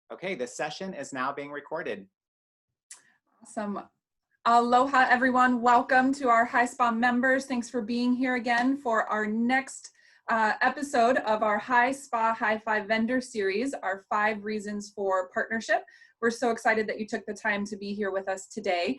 Okay, this session is now being recorded. Awesome. Aloha, everyone. Welcome to our High Spa members. Thanks for being here again for our next episode of our High Spa High Five Vendor Series, our 5 reasons for partnership. We're so excited that you took the time to be here with us today.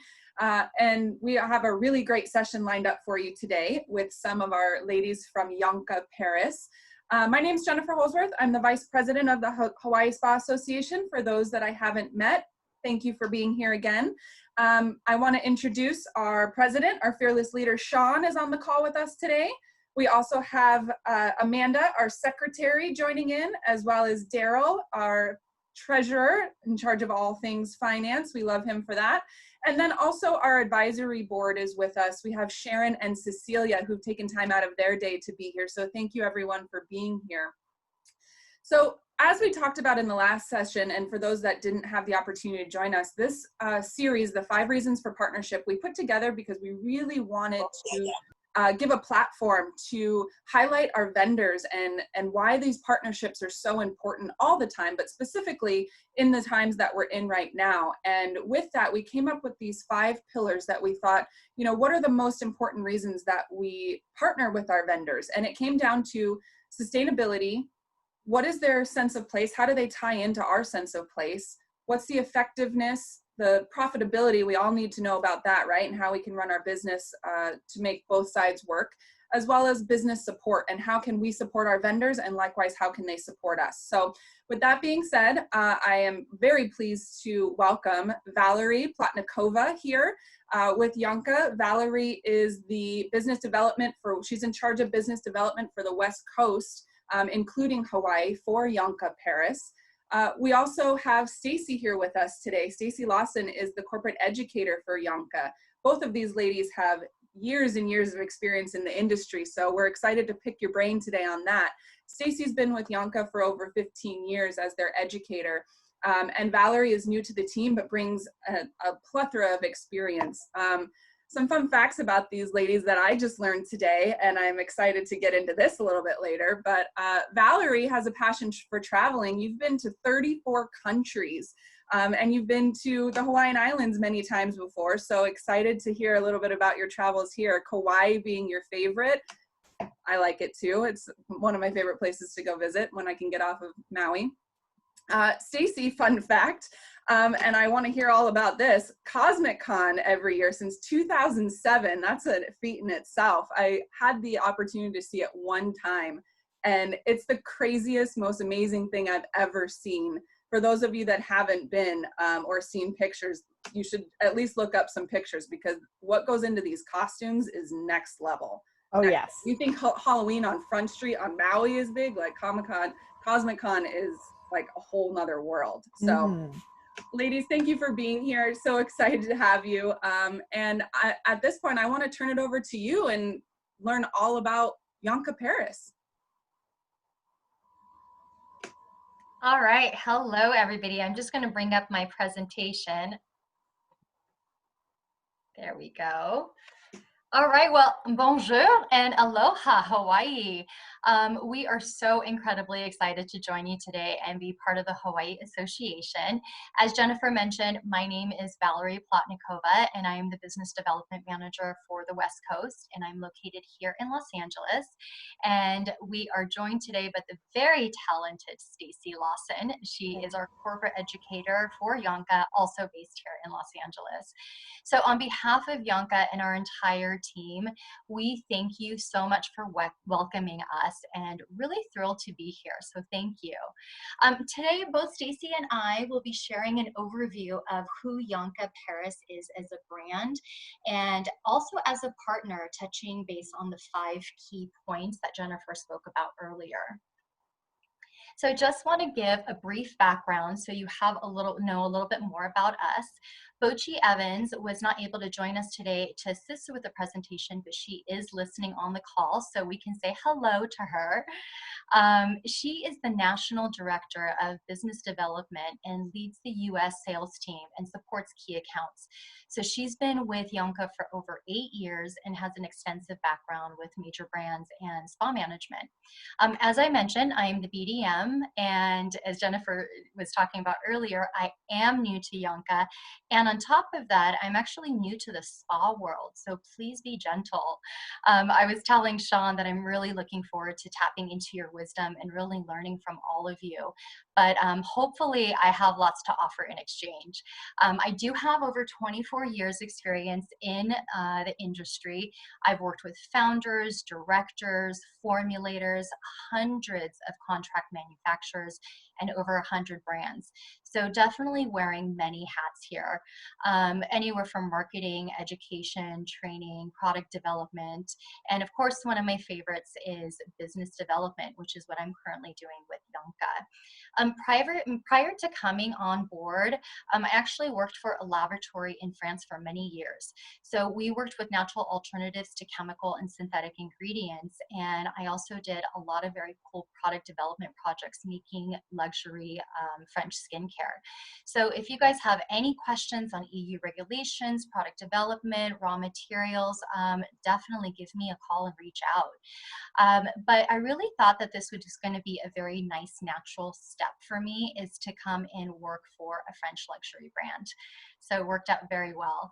And we have a really great session lined up for you today with some of our ladies from Yon-Ka Paris. My name is Jennifer Holsworth. I'm the Vice President of the Hawaii Spa Association. For those that I haven't met, thank you for being here again. I want to introduce our president, our fearless leader, Sean, is on the call with us today. We also have Amanda, our secretary, joining in, as well as Daryl, our treasurer, in charge of all things finance. We love him for that. And then also our advisory board is with us. We have Sharon and Cecilia, who've taken time out of their day to be here. So thank you everyone for being here. So as we talked about in the last session, and for those that didn't have the opportunity to join us, this series, the 5 reasons for partnership, we put together because we really wanted to give a platform to highlight our vendors and why these partnerships are so important all the time, but specifically in the times that we're in right now. And with that, we came up with these 5 pillars that we thought, you know, what are the most important reasons that we partner with our vendors? And it came down to sustainability. What is their sense of place? How do they tie into our sense of place? What's the effectiveness, the profitability? We all need to know about that, right? And how we can run our business to make both sides work, as well as business support and how can we support our vendors, and likewise, how can they support us? So with that being said, I am very pleased to welcome Valerie Plotnikova here with Yonka. Valerie is the business development she's in charge of business development for the West Coast, including Hawaii, for Yon-Ka Paris. We also have Stacey here with us today. Stacey Lawson is the corporate educator for Yon-Ka. Both of these ladies have years and years of experience in the industry, so we're excited to pick your brain today on that. Stacey's been with Yon-Ka for over 15 years as their educator, and Valerie is new to the team but brings a plethora of experience. Some fun facts about these ladies that I just learned today, and I'm excited to get into this a little bit later, but Valerie has a passion for traveling. You've been to 34 countries, and you've been to the Hawaiian Islands many times before, so excited to hear a little bit about your travels here. Kauai being your favorite. I like it too. It's one of my favorite places to go visit when I can get off of Maui. Stacey, fun fact, and I want to hear all about this, Cosmic Con every year since 2007. That's a feat in itself. I had the opportunity to see it one time, and it's the craziest, most amazing thing I've ever seen. For those of you that haven't been or seen pictures, you should at least look up some pictures, because what goes into these costumes is next level. Oh, yes. You think Halloween on Front Street on Maui is big, like Cosmic Con is like a whole nother world. So ladies, thank you for being here. So excited to have you. And at this point, I want to turn it over to you and learn all about Yon-Ka Paris. All right. Hello, everybody. I'm just going to bring up my presentation. There we go. All right, well, bonjour and aloha, Hawaii. We are so incredibly excited to join you today and be part of the Hawaii Association. As Jennifer mentioned, my name is Valerie Plotnikova, and I am the Business Development Manager for the West Coast, and I'm located here in Los Angeles. And we are joined today by the very talented Stacey Lawson. She is our corporate educator for Yon-Ka, also based here in Los Angeles. So on behalf of Yon-Ka and our entire team, we thank you so much for welcoming us, and really thrilled to be here. So thank you. Today, both Stacey and I will be sharing an overview of who Yon-Ka Paris is as a brand, and also as a partner, touching base on the 5 key points that Jennifer spoke about earlier. So I just want to give a brief background so you have know a little bit more about us. Bochi Evans was not able to join us today to assist with the presentation, but she is listening on the call, so we can say hello to her. She is the National Director of Business Development and leads the U.S. sales team and supports key accounts. So she's been with Yon-Ka for over 8 years and has an extensive background with major brands and spa management. As I mentioned, I am the BDM, and as Jennifer was talking about earlier, I am new to Yon-Ka. And on top of that, I'm actually new to the spa world, so please be gentle. I was telling Sean that I'm really looking forward to tapping into your wisdom and really learning from all of you. But hopefully I have lots to offer in exchange. I do have over 24 years experience in the industry. I've worked with founders, directors, formulators, hundreds of contract manufacturers, and over 100 brands. So definitely wearing many hats here. Anywhere from marketing, education, training, product development, and of course, one of my favorites is business development, which is what I'm currently doing with Yon-Ka. Prior to coming on board, I actually worked for a laboratory in France for many years. So we worked with natural alternatives to chemical and synthetic ingredients, and I also did a lot of very cool product development projects making luxury French skincare. So if you guys have any questions on EU regulations, product development, raw materials, definitely give me a call and reach out. But I really thought that this was just going to be a very nice natural step for me, is to come and work for a French luxury brand. So it worked out very well.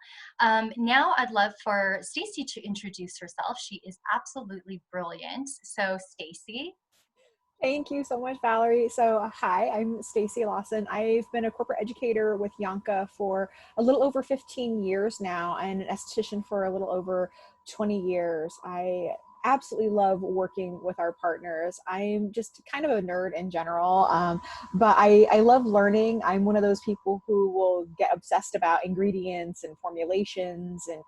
Now I'd love for Stacey to introduce herself. She is absolutely brilliant. So Stacey. Thank you so much, Valerie. So hi, I'm Stacey Lawson. I've been a corporate educator with Yon-Ka for a little over 15 years now, and an esthetician for a little over 20 years. I absolutely love working with our partners. I'm just kind of a nerd in general, but I love learning. I'm one of those people who will get obsessed about ingredients and formulations, and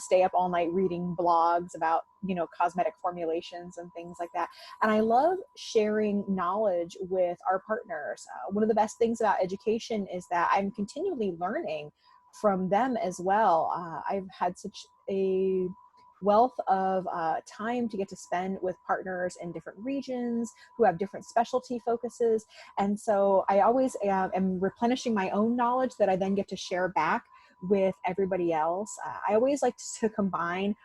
stay up all night reading blogs about cosmetic formulations and things like that. And I love sharing knowledge with our partners. One of the best things about education is that I'm continually learning from them as well. I've had such a wealth of time to get to spend with partners in different regions who have different specialty focuses. And so I always am replenishing my own knowledge that I then get to share back with everybody else. I always like to combine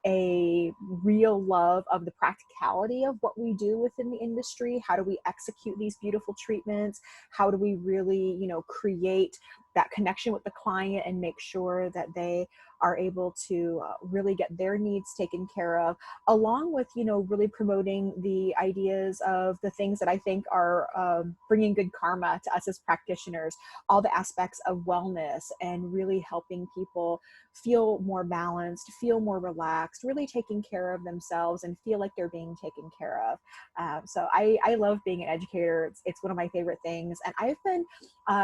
a real love of the practicality of what we do within the industry. How do we execute these beautiful treatments? How do we really, create that connection with the client and make sure that they are able to really get their needs taken care of, along with, really promoting the ideas of the things that I think are bringing good karma to us as practitioners, all the aspects of wellness and really helping people feel more balanced, feel more relaxed, really taking care of themselves and feel like they're being taken care of. So I love being an educator. It's one of my favorite things. And I've been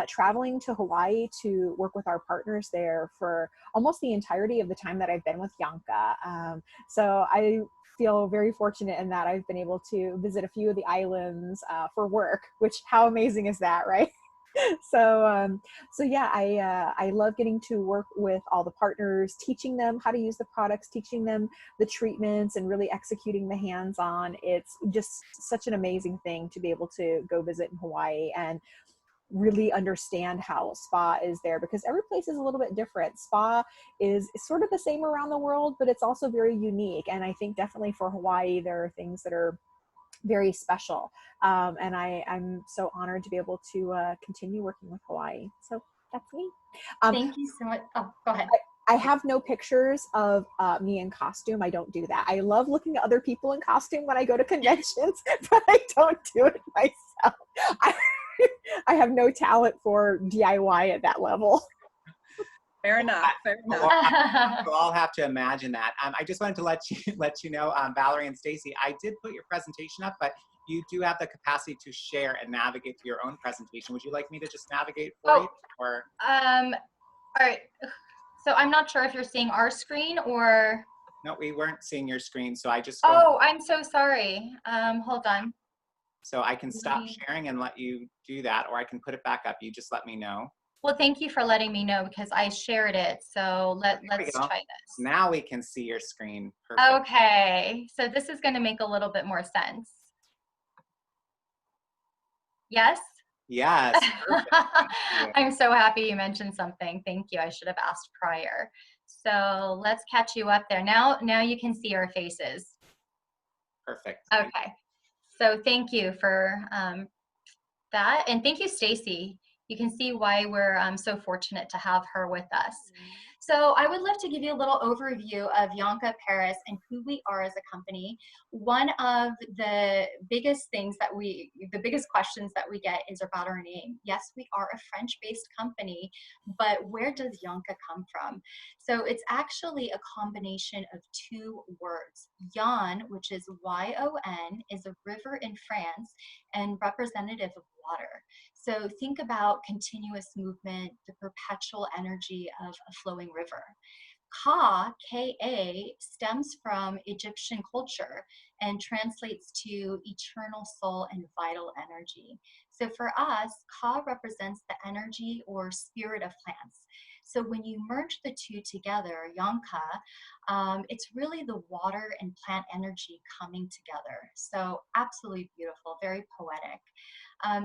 traveling to Hawaii to work with our partners there for almost the entirety of the time that I've been with Yon-Ka. So I feel very fortunate in that I've been able to visit a few of the islands for work, which how amazing is that, right? So yeah, I love getting to work with all the partners, teaching them how to use the products, teaching them the treatments, and really executing the hands-on. It's just such an amazing thing to be able to go visit in Hawaii and really understand how spa is there, because every place is a little bit different. Spa is sort of the same around the world, but it's also very unique. And I think definitely for Hawaii, there are things that are very special. And I'm so honored to be able to continue working with Hawaii. So that's me. Thank you so much. Oh, go ahead. I have no pictures of me in costume. I don't do that. I love looking at other people in costume when I go to conventions, but I don't do it myself. I have no talent for DIY at that level. Fair enough. Fair enough. We'll all have to imagine that. I just wanted to let you know, Valerie and Stacey, I did put your presentation up, but you do have the capacity to share and navigate through your own presentation. Would you like me to just navigate for you? Or all right. So I'm not sure if you're seeing our screen or. No, we weren't seeing your screen, so I just. Oh, I'm so sorry. Hold on. So I can stop sharing and let you do that, or I can put it back up. You just let me know. Well, thank you for letting me know because I shared it. So There we let's go. try this. Now we can see your screen. Perfect. Okay, so this is going to make a little bit more sense. Yes? Yes. Perfect. Thank you. I'm so happy you mentioned something. Thank you. I should have asked prior. So let's catch you up there. Now you can see our faces. Perfect. Okay. So thank you for that. And thank you, Stacey. You can see why we're so fortunate to have her with us. So I would love to give you a little overview of Yon-Ka Paris and who we are as a company. One of the biggest things that the biggest questions that we get is about our name. Yes, we are a French-based company, but where does Yon-Ka come from? So it's actually a combination of two words. Yon, which is Y-O-N, is a river in France and representative of water. So think about continuous movement, the perpetual energy of a flowing river. Ka, K-A, stems from Egyptian culture and translates to eternal soul and vital energy. So for us, Ka represents the energy or spirit of plants. So when you merge the two together, Yon-Ka, it's really the water and plant energy coming together. So absolutely beautiful, very poetic.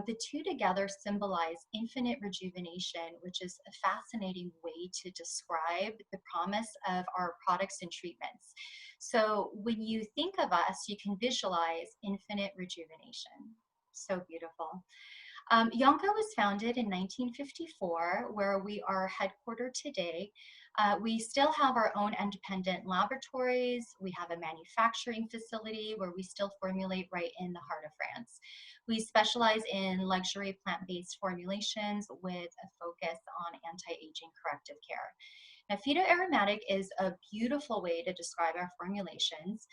The two together symbolize infinite rejuvenation, which is a fascinating way to describe the promise of our products and treatments. So when you think of us, you can visualize infinite rejuvenation. So beautiful. Yon-Ka was founded in 1954, where we are headquartered today. We still have our own independent laboratories. We have a manufacturing facility where we still formulate right in the heart of France. We specialize in luxury plant-based formulations with a focus on anti-aging corrective care. Now, phytoaromatic is a beautiful way to describe our formulations.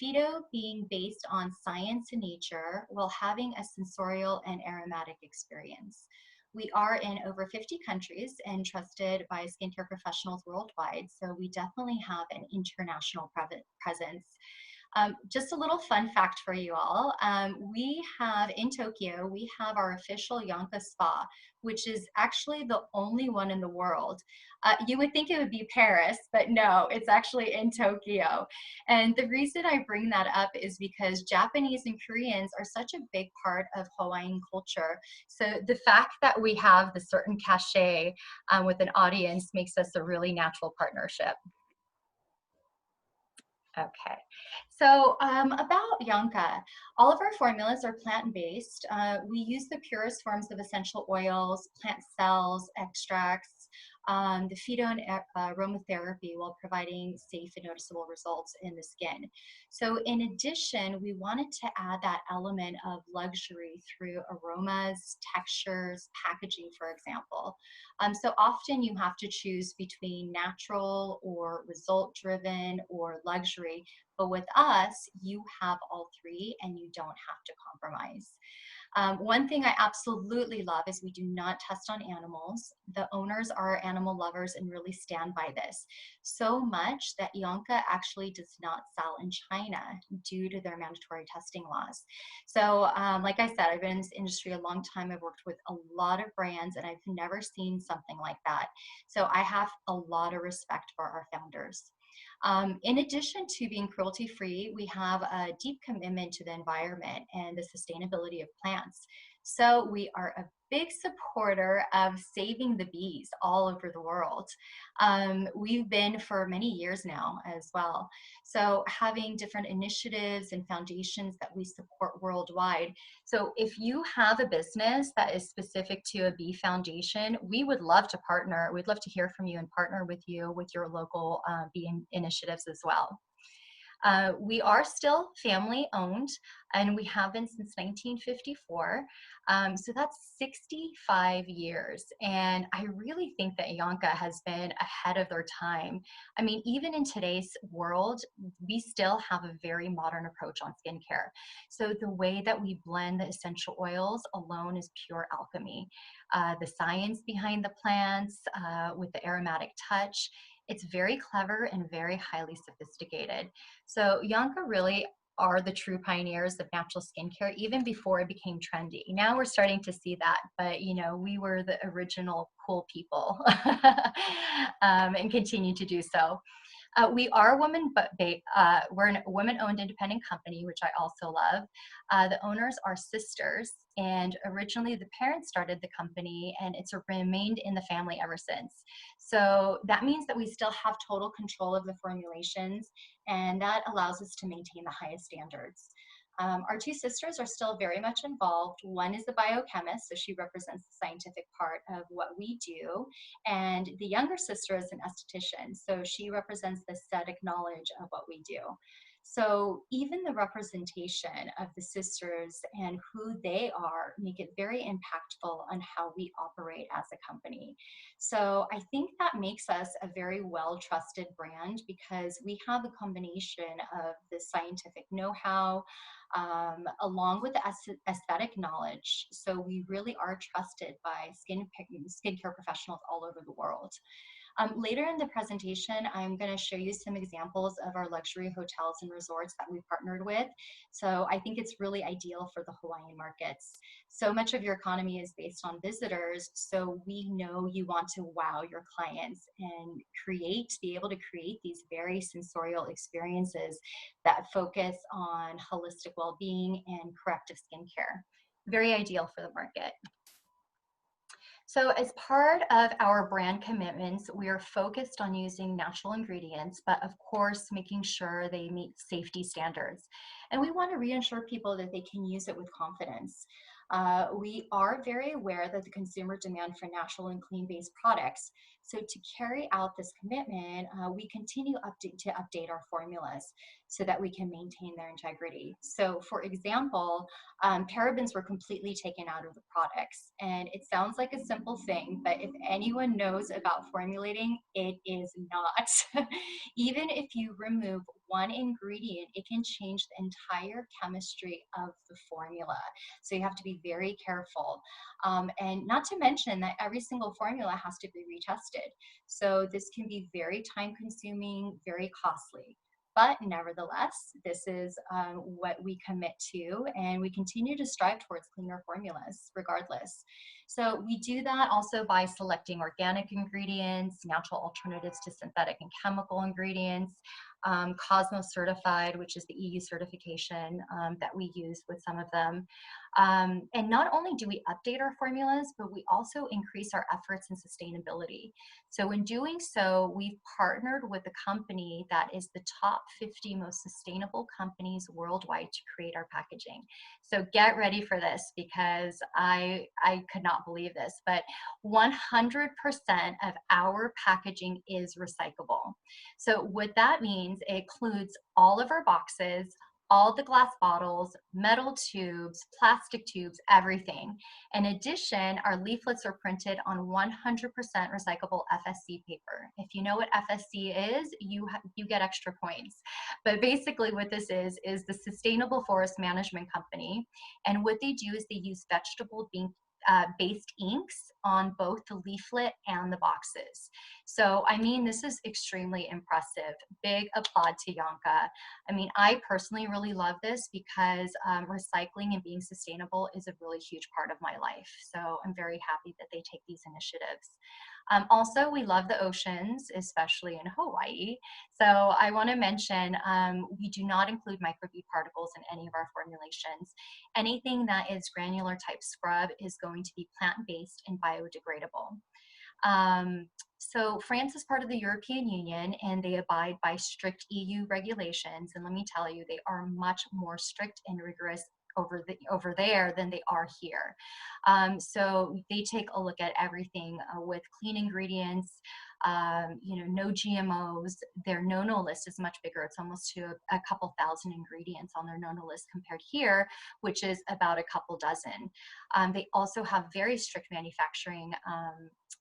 Phyto being based on science and nature while having a sensorial and aromatic experience. We are in over 50 countries and trusted by skincare professionals worldwide, so we definitely have an international presence. Just a little fun fact for you all. We have in Tokyo, we have our official Yon-Ka spa, which is actually the only one in the world. You would think it would be Paris, but no, it's actually in Tokyo. And the reason I bring that up is because Japanese and Koreans are such a big part of Hawaiian culture. So the fact that we have the certain cachet with an audience makes us a really natural partnership. Okay, so about Yon-Ka, all of our formulas are plant-based. We use the purest forms of essential oils, plant cells, extracts, the phyto and aromatherapy while providing safe and noticeable results in the skin. So in addition, we wanted to add that element of luxury through aromas, textures, packaging, for example. So often you have to choose between natural or result-driven or luxury, but with us, you have all three and you don't have to compromise. One thing I absolutely love is we do not test on animals. The owners are animal lovers and really stand by this. So much that Yon-Ka actually does not sell in China due to their mandatory testing laws. So like I said, I've been in this industry a long time. I've worked with a lot of brands and I've never seen something like that. So I have a lot of respect for our founders. In addition to being cruelty-free, we have a deep commitment to the environment and the sustainability of plants. So we are a big supporter of saving the bees all over the world. We've been for many years now as well. So having different initiatives and foundations that we support worldwide. So if you have a business that is specific to a bee foundation, we would love to partner. We'd love to hear from you and partner with you with your local bee initiatives as well. We are still family owned and we have been since 1954. So that's 65 years. And I really think that Yon-Ka has been ahead of their time. I mean, even in today's world, we still have a very modern approach on skincare. So the way that we blend the essential oils alone is pure alchemy. The science behind the plants with the aromatic touch, it's very clever and very highly sophisticated. So Yon-Ka really are the true pioneers of natural skincare even before it became trendy. Now we're starting to see that, but you know, we were the original cool people and continue to do so. We are we're a women-owned independent company, which I also love. The owners are sisters, and originally the parents started the company, and it's remained in the family ever since. So that means that we still have total control of the formulations, and that allows us to maintain the highest standards. Our two sisters are still very much involved. One is a biochemist, so she represents the scientific part of what we do. And the younger sister is an esthetician, so she represents the aesthetic knowledge of what we do. So even the representation of the sisters and who they are make it very impactful on how we operate as a company. So I think that makes us a very well-trusted brand because we have a combination of the scientific know-how along with the aesthetic knowledge. So we really are trusted by skincare professionals all over the world. Later in the presentation, I'm going to show you some examples of our luxury hotels and resorts that we partnered with. So I think it's really ideal for the Hawaiian markets. So much of your economy is based on visitors, so we know you want to wow your clients and be able to create these very sensorial experiences that focus on holistic well-being and corrective skincare. Very ideal for the market. So as part of our brand commitments, we are focused on using natural ingredients, but of course, making sure they meet safety standards. And we want to reassure people that they can use it with confidence. We are very aware that the consumer demand for natural and clean-based products. So to carry out this commitment, we continue to update our formulas so that we can maintain their integrity. So for example, parabens were completely taken out of the products. And it sounds like a simple thing, but if anyone knows about formulating, it is not. Even if you remove one ingredient, it can change the entire chemistry of the formula. So you have to be very careful. And not to mention that every single formula has to be retested. So this can be very time consuming, very costly. But nevertheless, this is what we commit to, and we continue to strive towards cleaner formulas regardless. So we do that also by selecting organic ingredients, natural alternatives to synthetic and chemical ingredients, Cosmos certified, which is the EU certification that we use with some of them. And not only do we update our formulas, but we also increase our efforts in sustainability. So in doing so, we've partnered with a company that is the top 50 most sustainable companies worldwide to create our packaging. So get ready for this because I could not believe this, but 100% of our packaging is recyclable. So what that means, it includes all of our boxes, all the glass bottles, metal tubes, plastic tubes, everything. In addition, our leaflets are printed on 100% recyclable FSC paper. If you know what FSC is, you get extra points. But basically what this is the Sustainable Forest Management Company. And what they do is they use vegetable based inks on both the leaflet and the boxes. So, I mean, this is extremely impressive. Big applaud to Yon-Ka. I mean, I personally really love this because recycling and being sustainable is a really huge part of my life. So I'm very happy that they take these initiatives. Also, we love the oceans, especially in Hawaii. So I want to mention, we do not include microbead particles in any of our formulations. Anything that is granular type scrub is going to be plant-based and biodegradable. So France is part of the European Union and they abide by strict EU regulations. And let me tell you, they are much more strict and rigorous over there than they are here. So they take a look at everything with clean ingredients, no GMOs. Their no-no list is much bigger. It's almost to a couple thousand ingredients on their no-no list compared here, which is about a couple dozen. They also have very strict manufacturing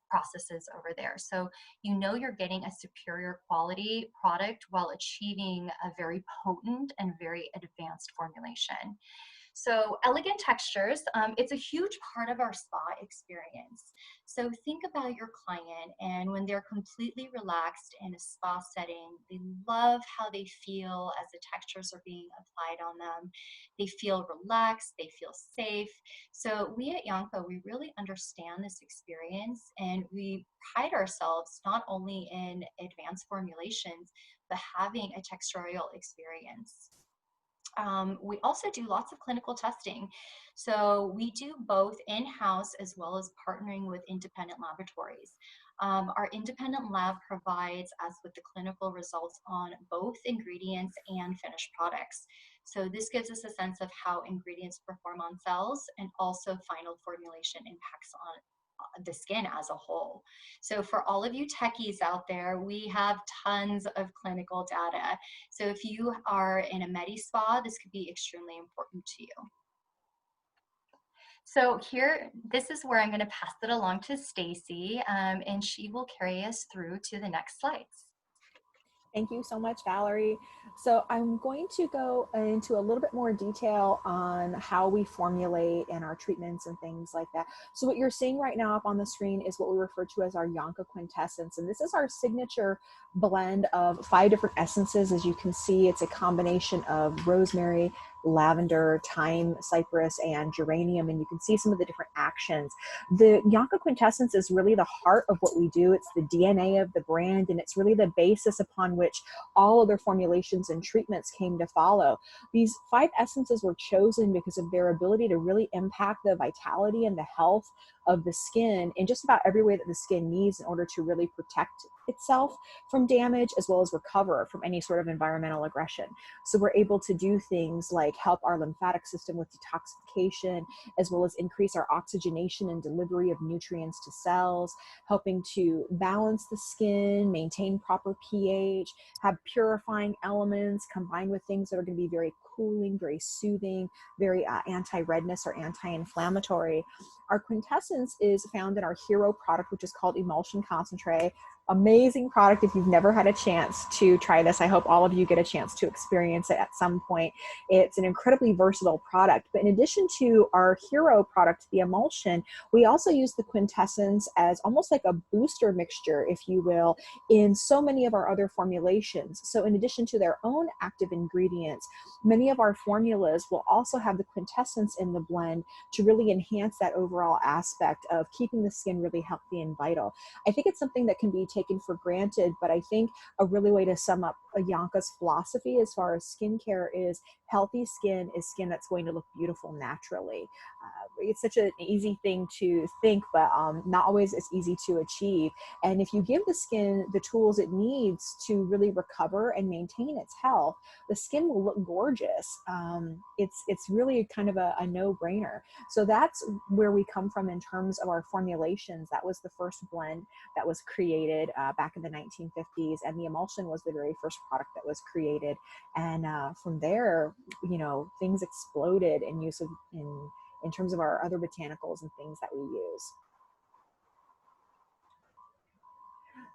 processes over there. So you're getting a superior quality product while achieving a very potent and very advanced formulation. So elegant textures, it's a huge part of our spa experience. So think about your client, and when they're completely relaxed in a spa setting, they love how they feel as the textures are being applied on them. They feel relaxed, they feel safe. So we at Yon-Ka, we really understand this experience, and we pride ourselves not only in advanced formulations, but having a texturial experience. We also do lots of clinical testing. So we do both in-house as well as partnering with independent laboratories. Our independent lab provides us with the clinical results on both ingredients and finished products. So this gives us a sense of how ingredients perform on cells and also final formulation impacts on the skin as a whole. So for all of you techies out there, we have tons of clinical data. So if you are in a Medi Spa, this could be extremely important to you. So here, this is where I'm going to pass it along to Stacey, and she will carry us through to the next slides. Thank you so much, Valerie. So I'm going to go into a little bit more detail on how we formulate and our treatments and things like that. So what you're seeing right now up on the screen is what we refer to as our Yon-Ka quintessence. And this is our signature blend of 5 different essences. As you can see, it's a combination of rosemary, lavender, thyme, cypress, and geranium. And you can see some of the different actions. The Yon-Ka quintessence is really the heart of what we do. It's the DNA of the brand, and it's really the basis upon which all other formulations and treatments came to follow. These 5 essences were chosen because of their ability to really impact the vitality and the health of the skin in just about every way that the skin needs in order to really protect itself from damage as well as recover from any sort of environmental aggression. So we're able to do things like help our lymphatic system with detoxification, as well as increase our oxygenation and delivery of nutrients to cells, helping to balance the skin, maintain proper pH, have purifying elements combined with things that are going to be very cooling, very soothing, very anti-redness or anti-inflammatory. Our quintessence is found in our hero product, which is called Emulsion Concentrate. Amazing product. If you've never had a chance to try this, I hope all of you get a chance to experience it at some point. It's an incredibly versatile product. But in addition to our hero product, the emulsion, we also use the quintessence as almost like a booster mixture, if you will, in so many of our other formulations. So in addition to their own active ingredients, many of our formulas will also have the quintessence in the blend to really enhance that overall aspect of keeping the skin really healthy and vital. I think it's something that can be taken for granted, but I think a really way to sum up Yon-Ka's philosophy as far as skincare is healthy skin is skin that's going to look beautiful naturally. It's such an easy thing to think, but not always as easy to achieve. And if you give the skin the tools it needs to really recover and maintain its health, the skin will look gorgeous. It's really kind of a no-brainer. So that's where we come from in terms of our formulations. That was the first blend that was created back in the 1950s, and the emulsion was the very first product that was created. And from there, you know, things exploded in use of in terms of our other botanicals and things that we use.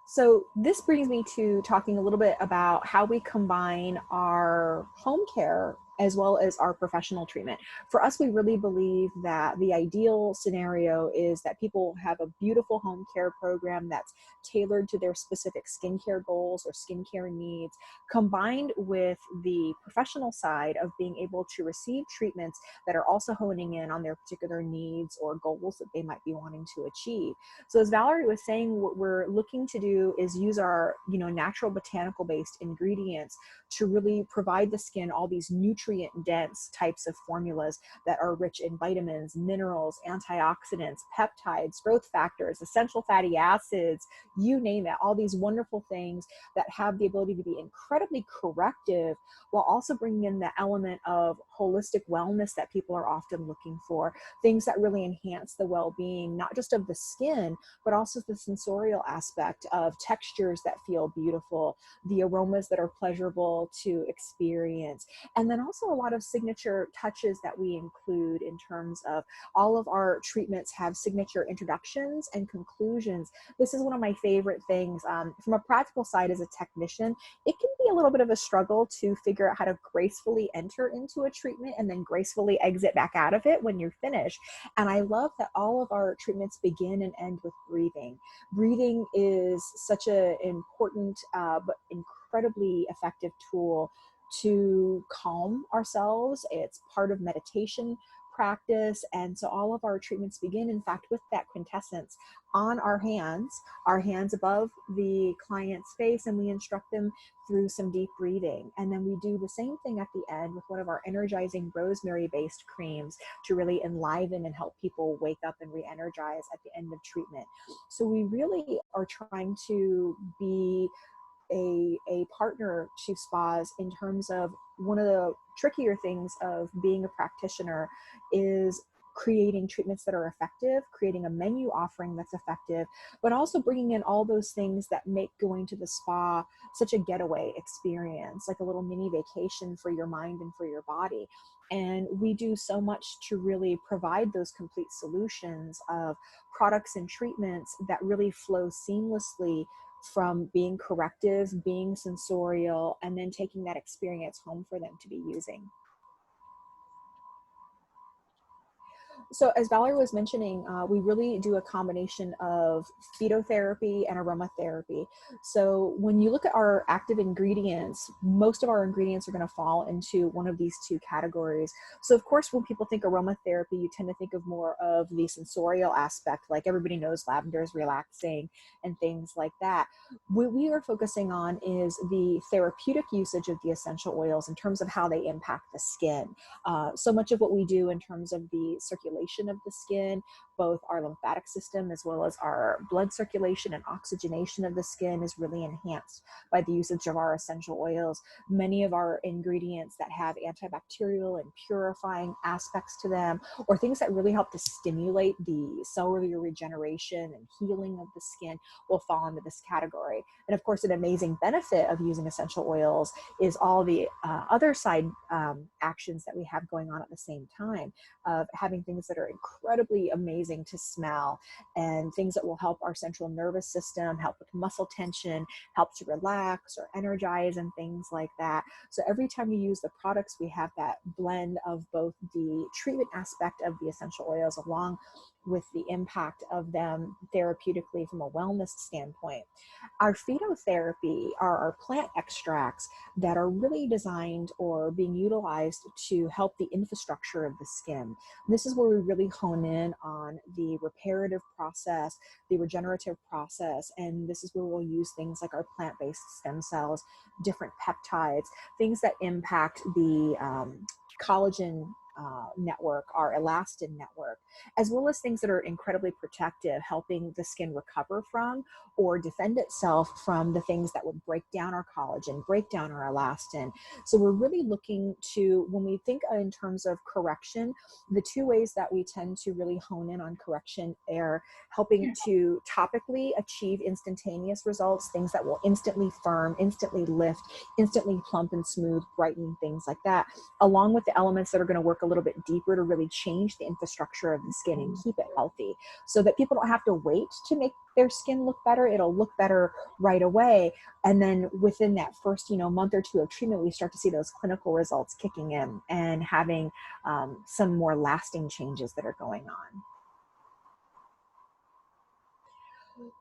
So this brings me to talking a little bit about how we combine our home care as well as our professional treatment. For us, we really believe that the ideal scenario is that people have a beautiful home care program that's tailored to their specific skincare goals or skincare needs, combined with the professional side of being able to receive treatments that are also honing in on their particular needs or goals that they might be wanting to achieve. So as Valerie was saying, what we're looking to do is use our, you know, natural botanical based ingredients to really provide the skin all these nutrient dense types of formulas that are rich in vitamins, minerals, antioxidants, peptides, growth factors, essential fatty acids, you name it, all these wonderful things that have the ability to be incredibly corrective while also bringing in the element of holistic wellness that people are often looking for, things that really enhance the well-being, not just of the skin, but also the sensorial aspect of textures that feel beautiful, the aromas that are pleasurable to experience, and then also also a lot of signature touches that we include in terms of all of our treatments have signature introductions and conclusions. This is one of my favorite things. From a practical side as a technician, it can be a little bit of a struggle to figure out how to gracefully enter into a treatment and then gracefully exit back out of it when you're finished. And I love that all of our treatments begin and end with breathing. Breathing is such an important but incredibly effective tool to calm ourselves. It's part of meditation practice. And so all of our treatments begin, in fact, with that quintessence on our hands above the client's face, and we instruct them through some deep breathing. And then we do the same thing at the end with one of our energizing rosemary-based creams to really enliven and help people wake up and re-energize at the end of treatment. So we really are trying to be a partner to spas in terms of one of the trickier things of being a practitioner is creating treatments that are effective, creating a menu offering that's effective, but also bringing in all those things that make going to the spa such a getaway experience, like a little mini vacation for your mind and for your body. And we do so much to really provide those complete solutions of products and treatments that really flow seamlessly from being corrective, being sensorial, and then taking that experience home for them to be using. So as Valerie was mentioning, we really do a combination of phytotherapy and aromatherapy. So when you look at our active ingredients, most of our ingredients are going to fall into one of these two categories. So of course, when people think aromatherapy, you tend to think of more of the sensorial aspect, like everybody knows lavender is relaxing and things like that. What we are focusing on is the therapeutic usage of the essential oils in terms of how they impact the skin. So much of what we do in terms of the circulation of the skin, both our lymphatic system as well as our blood circulation and oxygenation of the skin, is really enhanced by the usage of our essential oils. Many of our ingredients that have antibacterial and purifying aspects to them, or things that really help to stimulate the cellular regeneration and healing of the skin, will fall into this category. And of course, an amazing benefit of using essential oils is all the other side actions that we have going on at the same time, of having things that are incredibly amazing to smell, and things that will help our central nervous system, help with muscle tension, help to relax or energize and things like that. So every time we use the products, we have that blend of both the treatment aspect of the essential oils along with the impact of them therapeutically from a wellness standpoint. Our phytotherapy are our plant extracts that are really designed or being utilized to help the infrastructure of the skin. This is where we really hone in on the reparative process, the regenerative process, and this is where we'll use things like our plant-based stem cells, different peptides, things that impact the collagen network, our elastin network, as well as things that are incredibly protective, helping the skin recover from or defend itself from the things that would break down our collagen, break down our elastin. So we're really looking to, when we think in terms of correction, the two ways that we tend to really hone in on correction are helping to topically achieve instantaneous results, things that will instantly firm, instantly lift, instantly plump and smooth, brighten, things like that, along with the elements that are going to work a little bit deeper to really change the infrastructure of the skin and keep it healthy, so that people don't have to wait to make their skin look better. It'll look better right away. And then within that first, month or two of treatment, we start to see those clinical results kicking in and having some more lasting changes that are going on.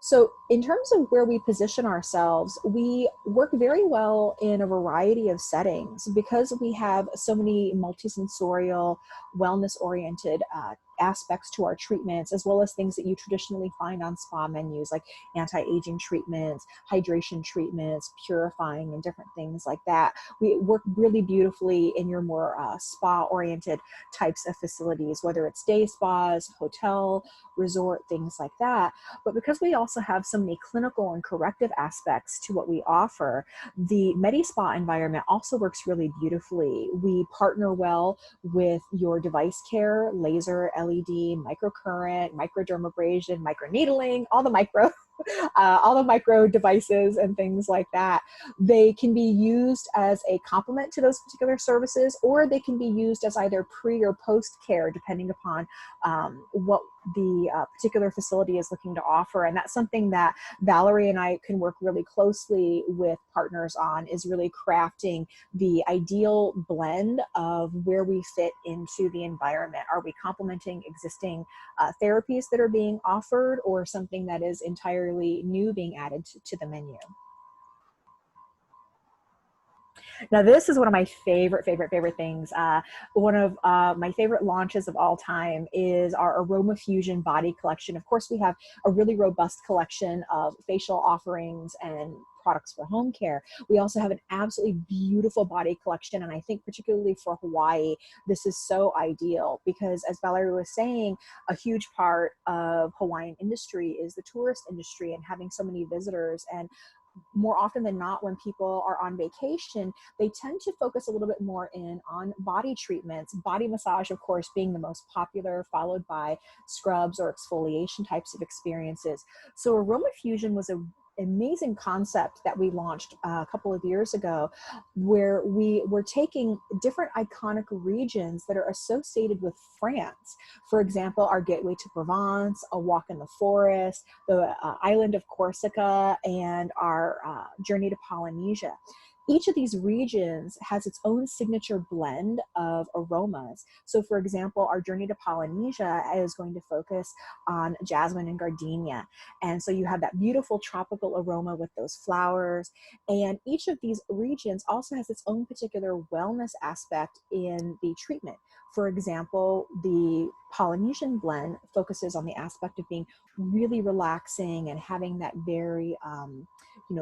So in terms of where we position ourselves, we work very well in a variety of settings because we have so many multisensorial, wellness-oriented aspects to our treatments, as well as things that you traditionally find on spa menus, like anti-aging treatments, hydration treatments, purifying, and different things like that. We work really beautifully in your more spa-oriented types of facilities, whether it's day spas, hotel, resort, things like that. But because we also have so many clinical and corrective aspects to what we offer, the Medi-Spa environment also works really beautifully. We partner well with your device care, laser, LED, microcurrent, microdermabrasion, microneedling, all the micro all the micro devices and things like that. They can be used as a complement to those particular services, or they can be used as either pre or post care, depending upon what the particular facility is looking to offer. And that's something that Valerie and I can work really closely with partners on, is really crafting the ideal blend of where we fit into the environment. Are we complementing existing therapies that are being offered, or something that is entirely new being added to the menu? Now, this is one of my favorite things. One of my favorite launches of all time is our Aroma Fusion body collection. Of course, we have a really robust collection of facial offerings and products for home care. We also have an absolutely beautiful body collection, and I think particularly for Hawaii, this is so ideal because, as Valerie was saying, a huge part of Hawaiian industry is the tourist industry and having so many visitors. And more often than not, when people are on vacation, they tend to focus a little bit more in on body treatments, body massage, of course, being the most popular, followed by scrubs or exfoliation types of experiences. So Aroma Fusion was an amazing concept that we launched a couple of years ago, where we were taking different iconic regions that are associated with France. For example, our Gateway to Provence, a walk in the forest, the island of Corsica, and our journey to Polynesia. Each of these regions has its own signature blend of aromas. So for example, our journey to Polynesia is going to focus on jasmine and gardenia. And so you have that beautiful tropical aroma with those flowers. And each of these regions also has its own particular wellness aspect in the treatment. For example, the Polynesian blend focuses on the aspect of being really relaxing and having that very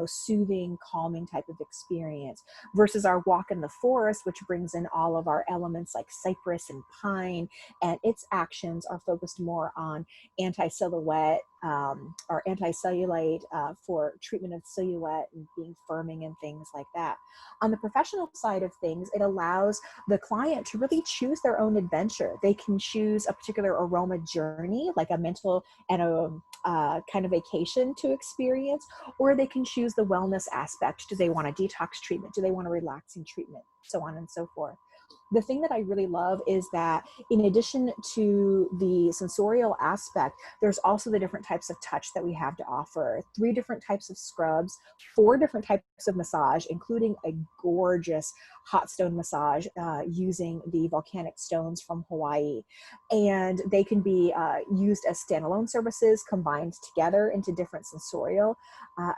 soothing, calming type of experience, versus our walk in the forest, which brings in all of our elements like cypress and pine, and its actions are focused more on anti-silhouette or anti-cellulite for treatment of silhouette and being firming and things like that. On the professional side of things, it allows the client to really choose their own adventure. They can choose a particular aroma journey, like a mental and a kind of vacation to experience, or they can choose the wellness aspect. Do they want a detox treatment? Do they want a relaxing treatment? So on and so forth. The thing that I really love is that in addition to the sensorial aspect, there's also the different types of touch that we have to offer. 3 different types of scrubs, 4 different types of massage, including a gorgeous hot stone massage using the volcanic stones from Hawaii. And they can be used as standalone services, combined together into different sensorial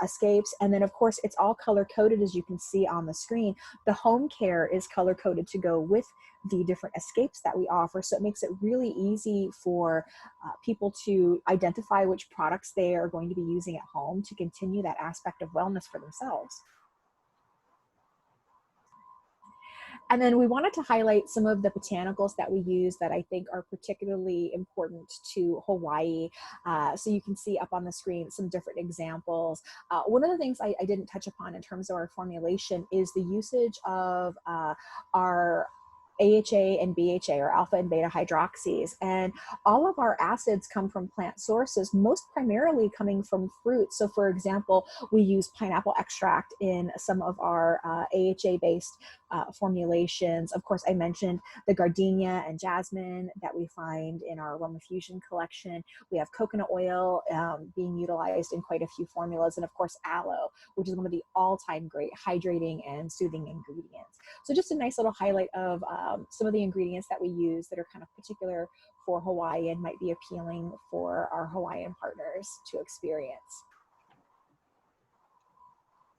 escapes. And then of course, it's all color coded, as you can see on the screen. The home care is color coded to go with the different escapes that we offer. So it makes it really easy for people to identify which products they are going to be using at home to continue that aspect of wellness for themselves. And then we wanted to highlight some of the botanicals that we use that I think are particularly important to Hawaii. So you can see up on the screen some different examples. One of the things I didn't touch upon in terms of our formulation is the usage of our AHA and BHA, or alpha and beta hydroxys. And all of our acids come from plant sources, most primarily coming from fruit. So for example, we use pineapple extract in some of our AHA-based formulations. Of course, I mentioned the gardenia and jasmine that we find in our Aroma Fusion collection. We have coconut oil being utilized in quite a few formulas. And of course, aloe, which is one of the all-time great hydrating and soothing ingredients. So just a nice little highlight of some of the ingredients that we use that are kind of particular for Hawaii and might be appealing for our Hawaiian partners to experience.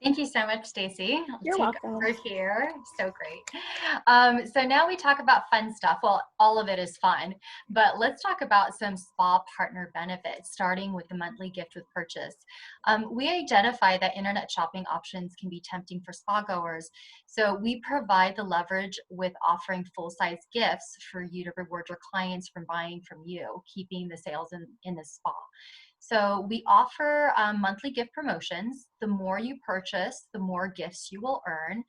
Thank you so much, Stacey. You're welcome. Over here. So great. So now we talk about fun stuff. Well, all of it is fun, but let's talk about some spa partner benefits, starting with the monthly gift with purchase. We identify that internet shopping options can be tempting for spa goers. So we provide the leverage with offering full-size gifts for you to reward your clients from buying from you, keeping the sales in the spa. So we offer monthly gift promotions the more you purchase, the more gifts you will earn.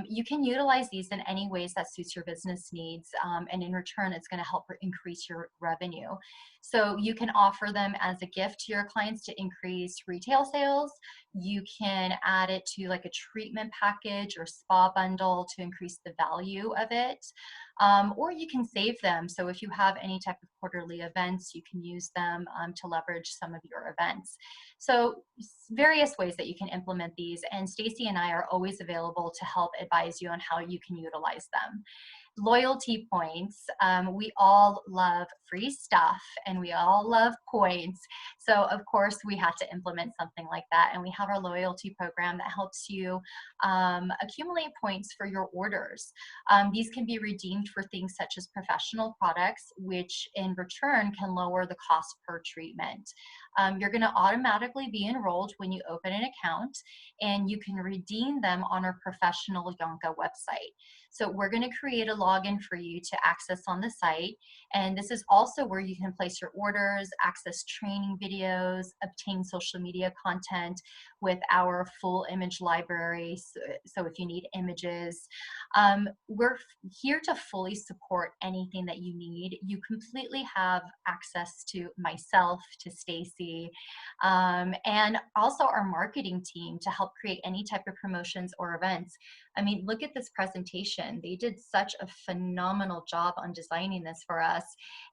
You can utilize these in any ways that suits your business needs, and in return, it's going to help increase your revenue. So you can offer them as a gift to your clients to increase retail sales. You can add it to like a treatment package or spa bundle to increase the value of it. Or you can save them. So if you have any type of quarterly events, you can use them to leverage some of your events. So various ways that you can implement these, and Stacey and I are always available to help advise you on how you can utilize them. Loyalty points. We all love free stuff and we all love points. So of course we have to implement something like that. And we have our loyalty program that helps you accumulate points for your orders. These can be redeemed for things such as professional products, which in return can lower the cost per treatment. You're going to automatically be enrolled when you open an account, and you can redeem them on our professional Yon-Ka website. So we're going to create a login for you to access on the site. And this is also where you can place your orders, access training videos, obtain social media content with our full image library. So if you need images, we're here to fully support anything that you need. You completely have access to myself, to Stacey, and also our marketing team to help create any type of promotions or events. I mean, look at this presentation. They did such a phenomenal job on designing this for us.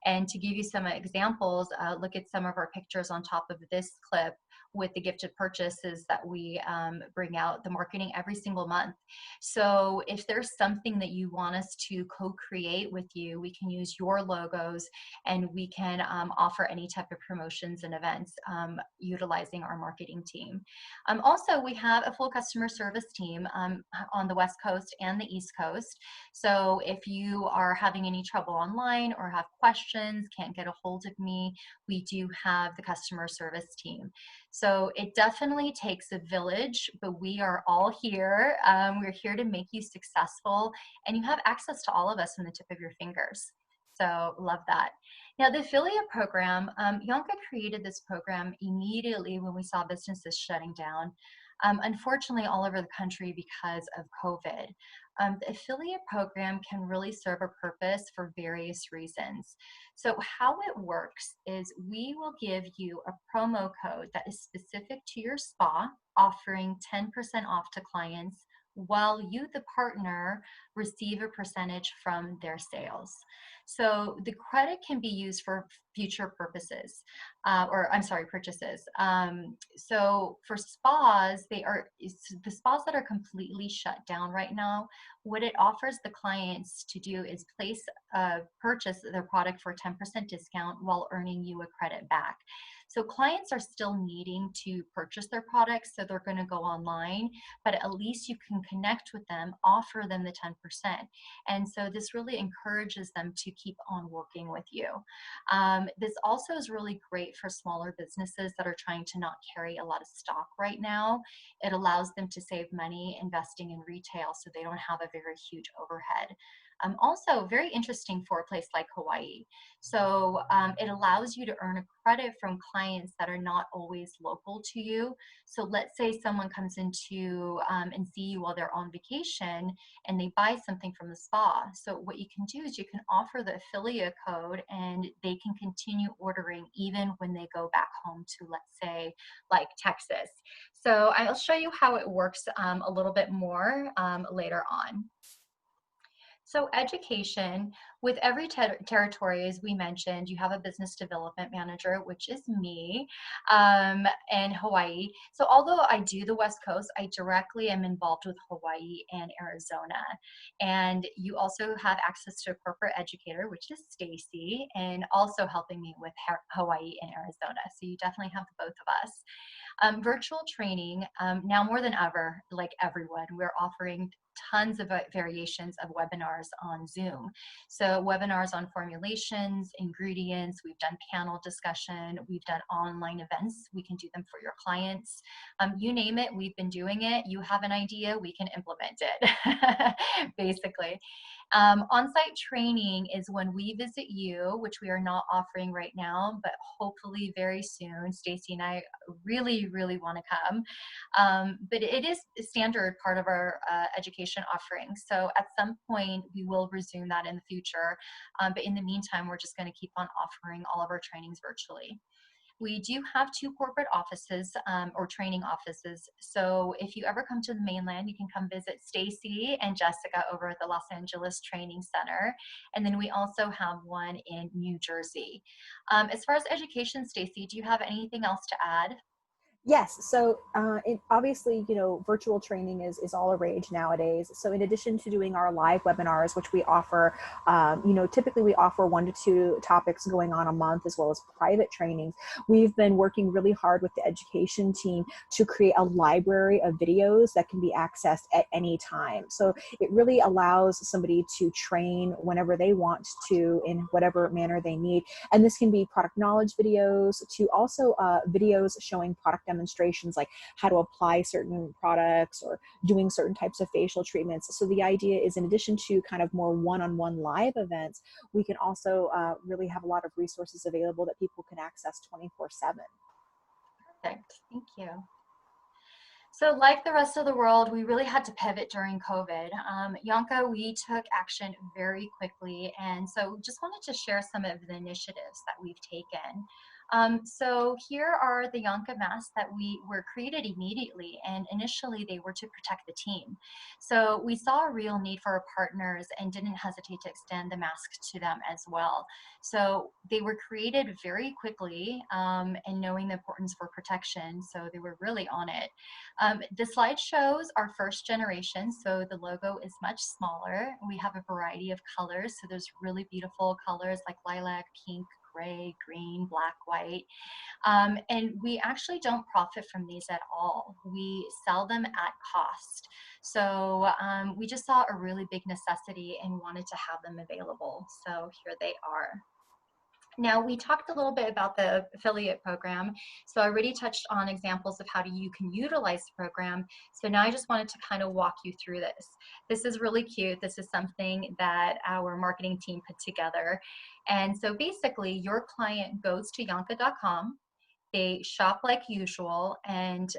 And to give you some examples, look at some of our pictures on top of this clip with the gifted purchases that we bring out, the marketing every single month. So if there's something that you want us to co-create with you, we can use your logos and we can offer any type of promotions and events utilizing our marketing team. Also, we have a full customer service team on the West Coast and the East Coast. So if you are having any trouble online or have questions, can't get a hold of me, we do have the customer service team. So it definitely takes a village, but we are all here. We're here to make you successful, and you have access to all of us in the tip of your fingers. So love that. Now the affiliate program, Yon-Ka created this program immediately when we saw businesses shutting down. Unfortunately, all over the country because of COVID. The affiliate program can really serve a purpose for various reasons. So how it works is we will give you a promo code that is specific to your spa, offering 10% off to clients, while you, the partner, receive a percentage from their sales. So the credit can be used for future purposes, purchases. So for spas, the spas that are completely shut down right now, what it offers the clients to do is purchase their product for a 10% discount while earning you a credit back. So clients are still needing to purchase their products, so they're going to go online, but at least you can connect with them, offer them the 10%. And so this really encourages them to keep on working with you. This also is really great for smaller businesses that are trying to not carry a lot of stock right now. It allows them to save money investing in retail so they don't have a very huge overhead. Also very interesting for a place like Hawaii. So it allows you to earn a credit from clients that are not always local to you. So let's say someone comes into and see you while they're on vacation and they buy something from the spa. So what you can do is you can offer the affiliate code and they can continue ordering even when they go back home to, let's say, like Texas. So I'll show you how it works a little bit more later on. So education, with every territory, as we mentioned, you have a business development manager, which is me, and Hawaii. So although I do the West Coast, I directly am involved with Hawaii and Arizona. And you also have access to a corporate educator, which is Stacey, and also helping me with Hawaii and Arizona. So you definitely have both of us. Virtual training, now more than ever, like everyone, we're offering tons of variations of webinars on Zoom. So webinars on formulations, ingredients, we've done panel discussion, we've done online events, we can do them for your clients. You name it, we've been doing it. You have an idea, we can implement it, basically. On-site training is when we visit you, which we are not offering right now, but hopefully very soon. Stacey and I really, really want to come. But it is a standard part of our education offering. So at some point, we will resume that in the future. But in the meantime, we're just going to keep on offering all of our trainings virtually. We do have 2 corporate offices or training offices. So if you ever come to the mainland, you can come visit Stacey and Jessica over at the Los Angeles Training Center. And then we also have one in New Jersey. As far as education, Stacey, do you have anything else to add? Yes. So obviously, virtual training is all a rage nowadays. So in addition to doing our live webinars, which we offer, typically we offer 1 to 2 topics going on a month, as well as private trainings. We've been working really hard with the education team to create a library of videos that can be accessed at any time. So it really allows somebody to train whenever they want to, in whatever manner they need. And this can be product knowledge videos to also videos showing product demonstrations, like how to apply certain products or doing certain types of facial treatments. So the idea is, in addition to kind of more one-on-one live events, we can also really have a lot of resources available that people can access 24/7. Perfect. Thank you. So like the rest of the world, we really had to pivot during COVID. Yonka, we took action very quickly. And so just wanted to share some of the initiatives that we've taken. So here are the Yonka masks that were created immediately, and initially they were to protect the team. So we saw a real need for our partners and didn't hesitate to extend the mask to them as well. So they were created very quickly, and knowing the importance for protection, so they were really on it. The slide shows our first generation, so the logo is much smaller. We have a variety of colors, so there's really beautiful colors like lilac, pink, gray, green, black, white. And we actually don't profit from these at all. We sell them at cost. So we just saw a really big necessity and wanted to have them available. So here they are. Now, we talked a little bit about the affiliate program. So I already touched on examples of how you can utilize the program. So now I just wanted to kind of walk you through this. This is really cute. This is something that our marketing team put together. And so basically, your client goes to Yonka.com. They shop like usual, and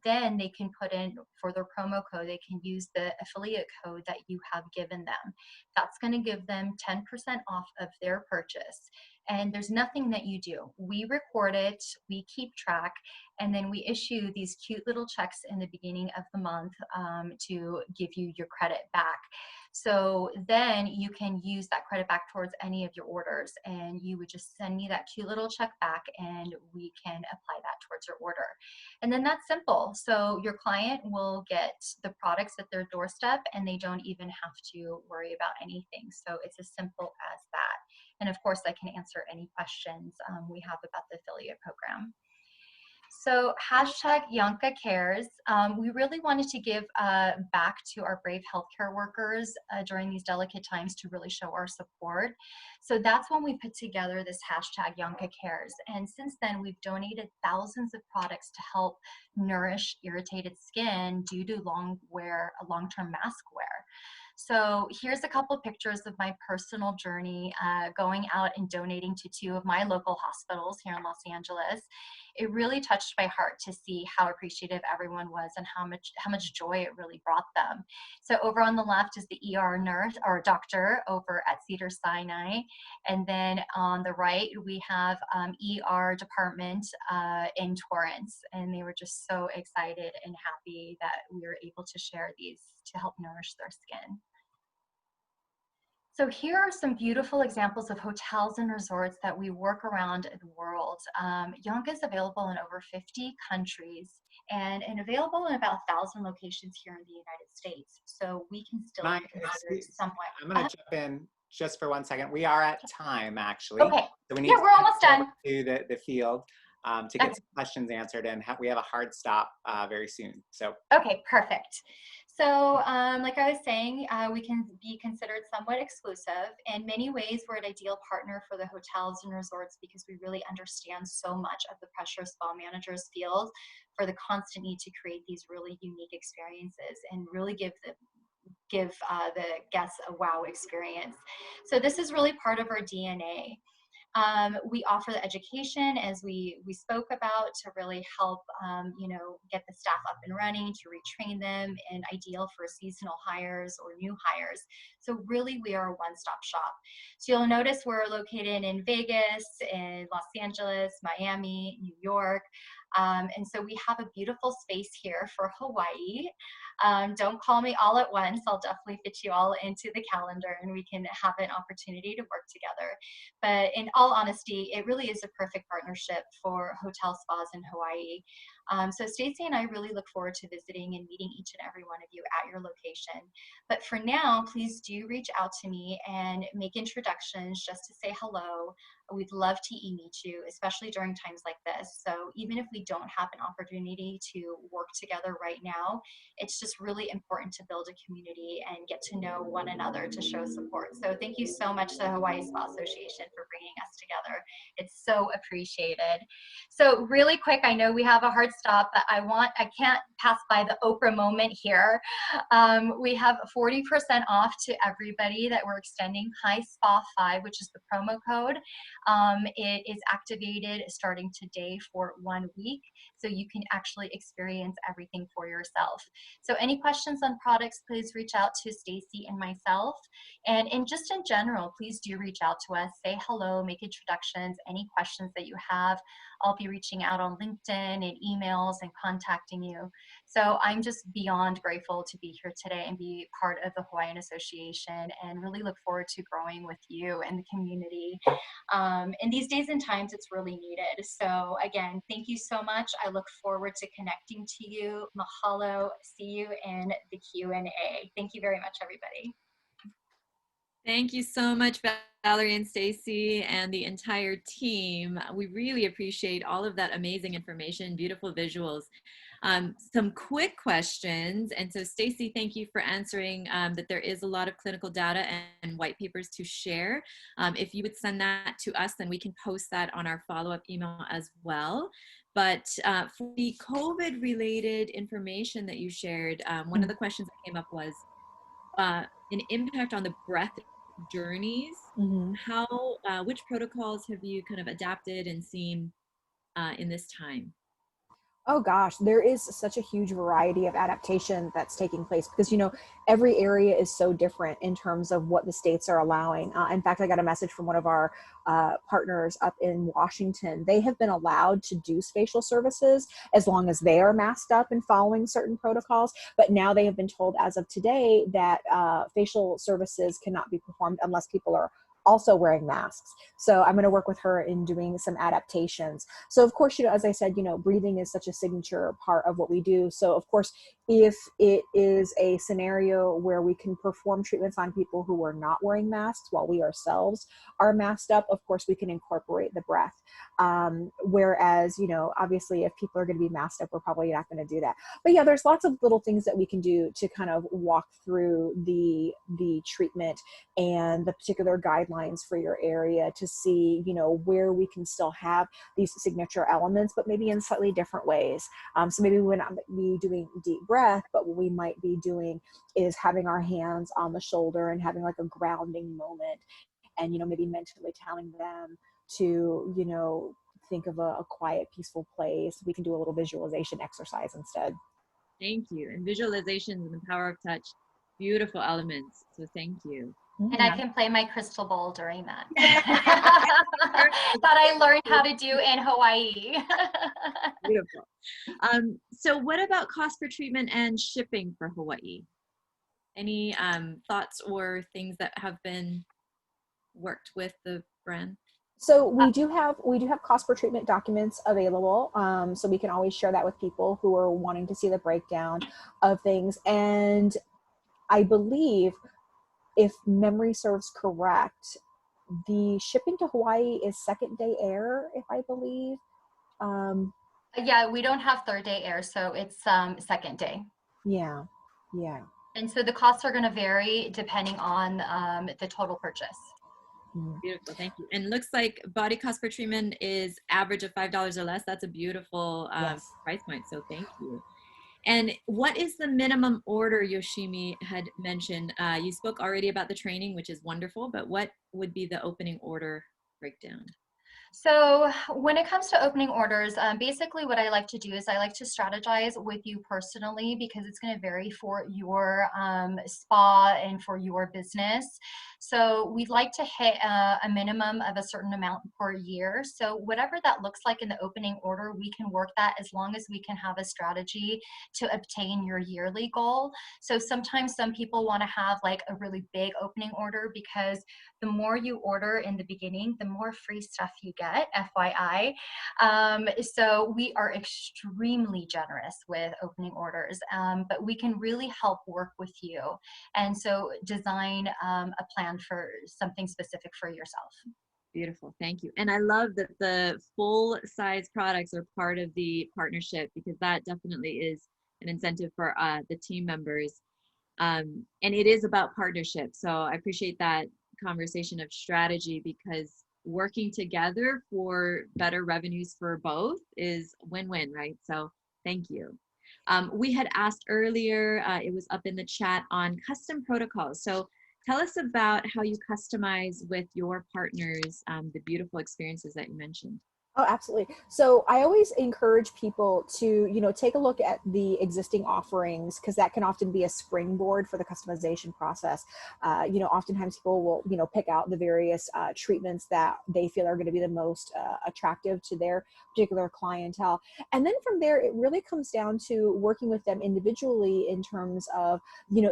then they can put in, for their promo code, they can use the affiliate code that you have given them. That's going to give them 10% off of their purchase. And there's nothing that you do. We record it, we keep track, and then we issue these cute little checks in the beginning of the month to give you your credit back. So then you can use that credit back towards any of your orders, and you would just send me that cute little check back and we can apply that towards your order. And then that's simple. So your client will get the products at their doorstep and they don't even have to worry about anything. So it's as simple as that. And of course, I can answer any questions we have about the affiliate program. So hashtag Yonka Cares. We really wanted to give back to our brave healthcare workers during these delicate times to really show our support. So that's when we put together this hashtag Yonka Cares. And since then, we've donated thousands of products to help nourish irritated skin due to long-term mask wear. So here's a couple pictures of my personal journey going out and donating to 2 of my local hospitals here in Los Angeles. It really touched my heart to see how appreciative everyone was and how much joy it really brought them. So over on the left is the ER nurse or doctor over at Cedars-Sinai. And then on the right, we have ER department in Torrance. And they were just so excited and happy that we were able to share these to help nourish their skin. So here are some beautiful examples of hotels and resorts that we work around the world. Yonka is available in over 50 countries and available in about 1,000 locations here in the United States. So we can still be considered somewhat. I'm going to jump in just for 1 second. We are at time, actually. Okay. So we need we're almost done. To the field to get some questions answered, and we have a hard stop very soon. So okay, perfect. So like I was saying, we can be considered somewhat exclusive. In many ways, we're an ideal partner for the hotels and resorts because we really understand so much of the pressure spa managers feel for the constant need to create these really unique experiences and really give give the guests a wow experience. So this is really part of our DNA. We offer the education, as we spoke about, to really help, get the staff up and running, to retrain them, and ideal for seasonal hires or new hires. So really, we are a one-stop shop. So you'll notice we're located in Vegas, in Los Angeles, Miami, New York. And so we have a beautiful space here for Hawaii. Don't call me all at once. I'll definitely fit you all into the calendar and we can have an opportunity to work together. But in all honesty, it really is a perfect partnership for hotel spas in Hawaii. So Stacey and I really look forward to visiting and meeting each and every one of you at your location. But for now, please do reach out to me and make introductions just to say hello. We'd love to meet you, especially during times like this. So even if we don't have an opportunity to work together right now, it's just really important to build a community and get to know one another to show support. So thank you so much to the Hawaii Spa Association for bringing us together. It's so appreciated. So really quick, I know we have a hard stop, but I can't pass by the Oprah moment here. We have 40% off to everybody that we're extending High Spa 5, which is the promo code. It is activated starting today for 1 week, so you can actually experience everything for yourself. So any questions on products, please reach out to Stacey and myself. And just in general, please do reach out to us, say hello, make introductions, any questions that you have. I'll be reaching out on LinkedIn and emails and contacting you. So I'm just beyond grateful to be here today and be part of the Hawaiian Association, and really look forward to growing with you and the community. In these days and times, it's really needed. So again, thank you so much. I look forward to connecting to you. Mahalo. See you in the Q&A. Thank you very much, everybody. Thank you so much, Valerie and Stacey and the entire team. We really appreciate all of that amazing information, beautiful visuals. Some quick questions. And so Stacey, thank you for answering that there is a lot of clinical data and white papers to share. If you would send that to us, then we can post that on our follow-up email as well. But for the COVID-related information that you shared, one of the questions that came up was an impact on the breath journeys. Which protocols have you kind of adapted and seen in this time? Oh gosh, there is such a huge variety of adaptation that's taking place because, every area is so different in terms of what the states are allowing. In fact, I got a message from one of our partners up in Washington. They have been allowed to do spatial services as long as they are masked up and following certain protocols. But now they have been told as of today that facial services cannot be performed unless people are also wearing masks. So I'm going to work with her in doing some adaptations. So of course, as I said, breathing is such a signature part of what we do. So of course, if it is a scenario where we can perform treatments on people who are not wearing masks while we ourselves are masked up, of course, we can incorporate the breath. Whereas, obviously if people are going to be masked up, we're probably not going to do that. But yeah, there's lots of little things that we can do to kind of walk through the treatment and the particular guidelines for your area to see, where we can still have these signature elements, but maybe in slightly different ways. So maybe we would not be doing deep breath, but what we might be doing is having our hands on the shoulder and having like a grounding moment, and maybe mentally telling them to think of a quiet, peaceful place. We can do a little visualization exercise instead. Thank you. And visualizations and the power of touch, beautiful elements. So thank you. And I can play my crystal ball during that. That I learned how to do in Hawaii. Beautiful. So what about cost per treatment and shipping for Hawaii? Any thoughts or things that have been worked with the brand? So we do have cost per treatment documents available. So we can always share that with people who are wanting to see the breakdown of things. And I believe, if memory serves correct, the shipping to Hawaii is second day air, if I believe. Yeah, we don't have third day air, so it's second day. Yeah. And so the costs are going to vary depending on the total purchase. Beautiful, thank you. And looks like body cost per treatment is average of $5 or less. That's a beautiful Yes. price point, so thank you. And what is the minimum order Yoshimi had mentioned? You spoke already about the training, which is wonderful, but what would be the opening order breakdown? So when it comes to opening orders, basically what I like to do is I like to strategize with you personally, because it's going to vary for your spa and for your business. So we'd like to hit a minimum of a certain amount per year. So whatever that looks like in the opening order, we can work that as long as we can have a strategy to obtain your yearly goal. So sometimes some people want to have like a really big opening order, because the more you order in the beginning, the more free stuff you get, FYI. So we are extremely generous with opening orders, but we can really help work with you. And so design a plan for something specific for yourself. Beautiful, thank you. And I love that the full size products are part of the partnership, because that definitely is an incentive for the team members. And it is about partnership. So I appreciate that conversation of strategy, because working together for better revenues for both is win-win, right? So thank you. We had asked earlier, it was up in the chat, on custom protocols. So tell us about how you customize with your partners the beautiful experiences that you mentioned. Oh, absolutely. So I always encourage people to, take a look at the existing offerings, because that can often be a springboard for the customization process. Oftentimes people will, pick out the various treatments that they feel are going to be the most attractive to their particular clientele. And then from there, it really comes down to working with them individually in terms of,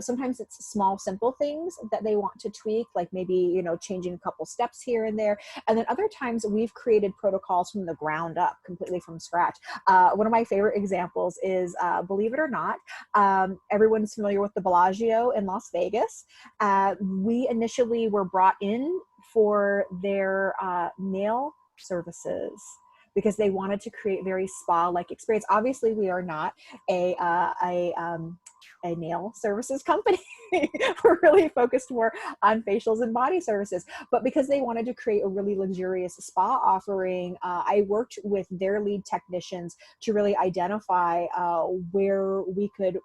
sometimes it's small, simple things that they want to tweak, like maybe, changing a couple steps here and there. And then other times we've created protocols from the ground up, completely from scratch. One of my favorite examples is, believe it or not, everyone's familiar with the Bellagio in Las Vegas. We initially were brought in for their nail services, because they wanted to create very spa-like experience. Obviously, we are not a nail services company. We're really focused more on facials and body services. But because they wanted to create a really luxurious spa offering, I worked with their lead technicians to really identify where we could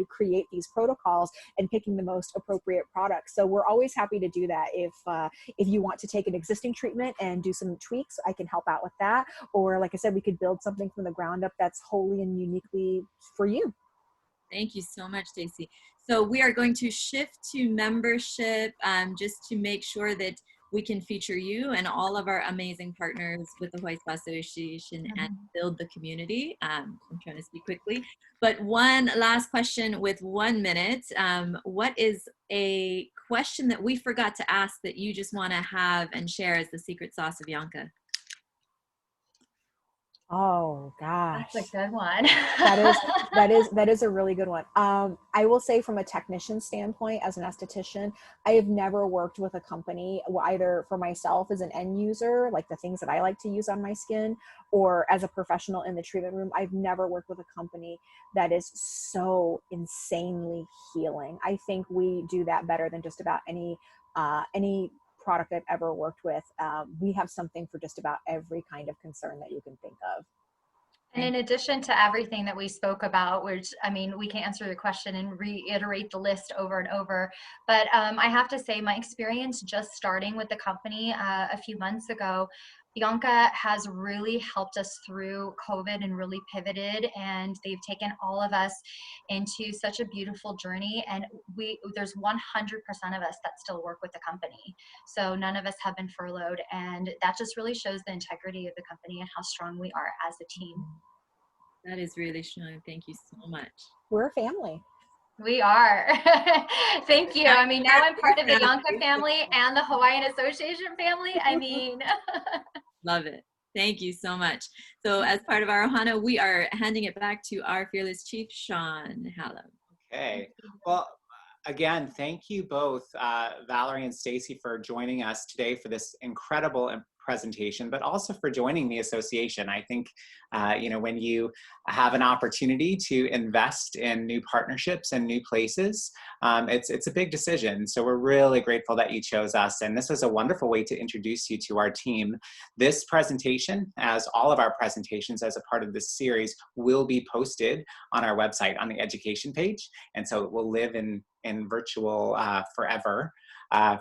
create these protocols and picking the most appropriate products. So we're always happy to do that. If you want to take an existing treatment and do some tweaks, I can help out with that. Or like I said, we could build something from the ground up that's wholly and uniquely for you. Thank you so much, Stacey. So we are going to shift to membership just to make sure that we can feature you and all of our amazing partners with the Hawaii Spa Association and build the community. I'm trying to speak quickly, but one last question with 1 minute. What is a question that we forgot to ask that you just want to have and share as the secret sauce of Yonka? Oh gosh, that's a good one. that is a really good one. I will say, from a technician standpoint, as an esthetician, I have never worked with a company, either for myself as an end user, like the things that I like to use on my skin, or as a professional in the treatment room. I've never worked with a company that is so insanely healing. I think we do that better than just about any product I've ever worked with. We have something for just about every kind of concern that you can think of. And in addition to everything that we spoke about, which, I mean, we can answer the question and reiterate the list over and over, but I have to say, my experience just starting with the company a few months ago, Yonka has really helped us through COVID and really pivoted, and they've taken all of us into such a beautiful journey. And there's 100% of us that still work with the company. So none of us have been furloughed, and that just really shows the integrity of the company and how strong we are as a team. That is really strong. Thank you so much. We're a family. We are. Thank you. I mean, now I'm part of the Yonka family and the Hawaiian Association family. I mean, love it. Thank you so much. So as part of our ohana, we are handing it back to our fearless chief, Sean Hallam. Okay. Well, again, thank you both, Valerie and Stacey, for joining us today for this incredible and presentation, but also for joining the association. I think, you know, when you have an opportunity to invest in new partnerships and new places, it's a big decision. So we're really grateful that you chose us. And this was a wonderful way to introduce you to our team. This presentation, as all of our presentations as a part of this series, will be posted on our website on the education page. And so it will live in virtual forever.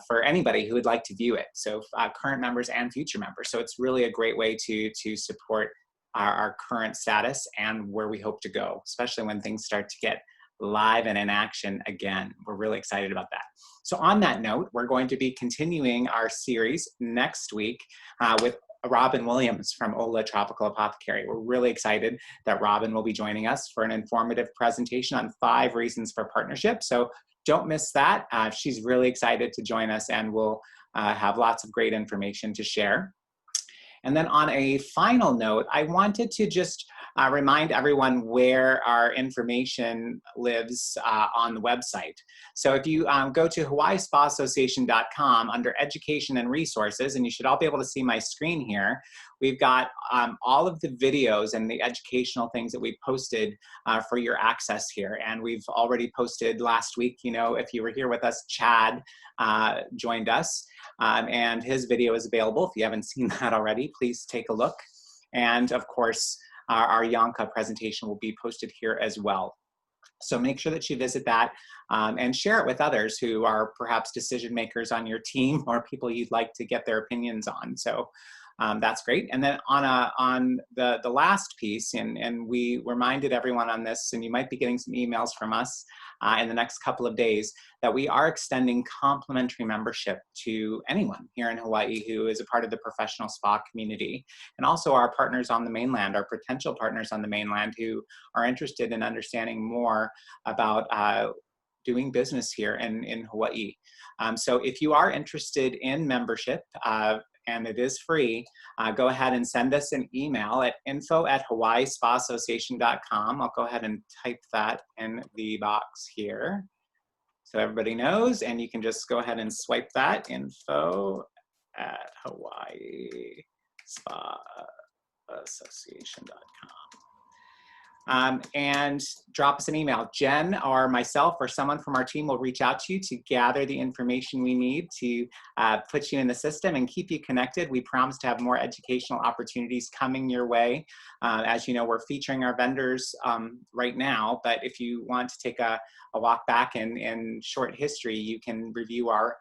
For anybody who would like to view it. So current members and future members. So it's really a great way to support our current status and where we hope to go, especially when things start to get live and in action again. We're really excited about that. So on that note, we're going to be continuing our series next week with Robin Williams from Ola Tropical Apothecary. We're really excited that Robin will be joining us for an informative presentation on 5 reasons for partnership. So don't miss that. She's really excited to join us, and we'll have lots of great information to share. And then on a final note, I wanted to just remind everyone where our information lives on the website. So if you go to HawaiiSpaAssociation.com under Education and Resources, and you should all be able to see my screen here, we've got all of the videos and the educational things that we posted for your access here. And we've already posted last week, you know, if you were here with us, Chad joined us. And his video is available. If you haven't seen that already, please take a look. And of course, our Yon-Ka presentation will be posted here as well. So make sure that you visit that and share it with others who are perhaps decision makers on your team or people you'd like to get their opinions on. So that's great. And then on the last piece, and we reminded everyone on this, and you might be getting some emails from us in the next couple of days, that we are extending complimentary membership to anyone here in Hawaii who is a part of the professional spa community, and also our partners on the mainland, our potential partners on the mainland who are interested in understanding more about doing business here in Hawaii. So if you are interested in membership, and it is free, go ahead and send us an email at info@hawaiispaAssociation.com. I'll go ahead and type that in the box here so everybody knows, and you can just go ahead and swipe that, info@hawaiispaAssociation.com. And drop us an email. Jen or myself or someone from our team will reach out to you to gather the information we need to put you in the system and keep you connected. We promise to have more educational opportunities coming your way. As you know, we're featuring our vendors right now, but if you want to take a walk back in short history, you can review our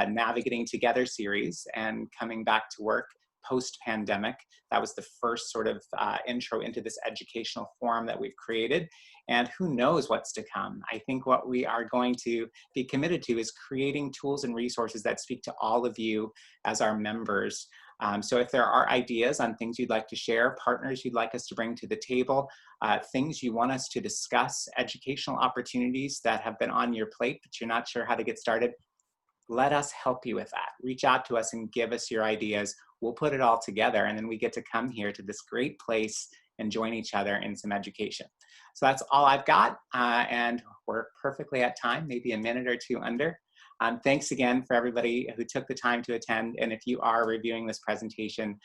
Navigating Together series and Coming Back to Work post-pandemic. That was the first sort of intro into this educational forum that we've created. And who knows what's to come. I think what we are going to be committed to is creating tools and resources that speak to all of you as our members. So if there are ideas on things you'd like to share, partners you'd like us to bring to the table, things you want us to discuss, educational opportunities that have been on your plate but you're not sure how to get started, let us help you with that. Reach out to us and give us your ideas. We'll put it all together, and then we get to come here to this great place and join each other in some education. So that's all I've got, and we're perfectly at time, maybe a minute or two under. Thanks again for everybody who took the time to attend, and if you are reviewing this presentation,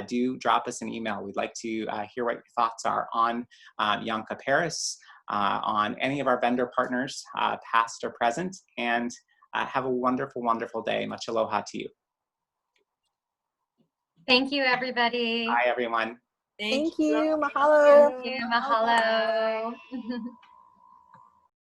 do drop us an email. We'd like to hear what your thoughts are on Yon-Ka Paris, on any of our vendor partners, past or present, and have a wonderful, wonderful day. Much aloha to you. Thank you, everybody. Bye, everyone. Thank you. Mahalo. Thank you. Mahalo.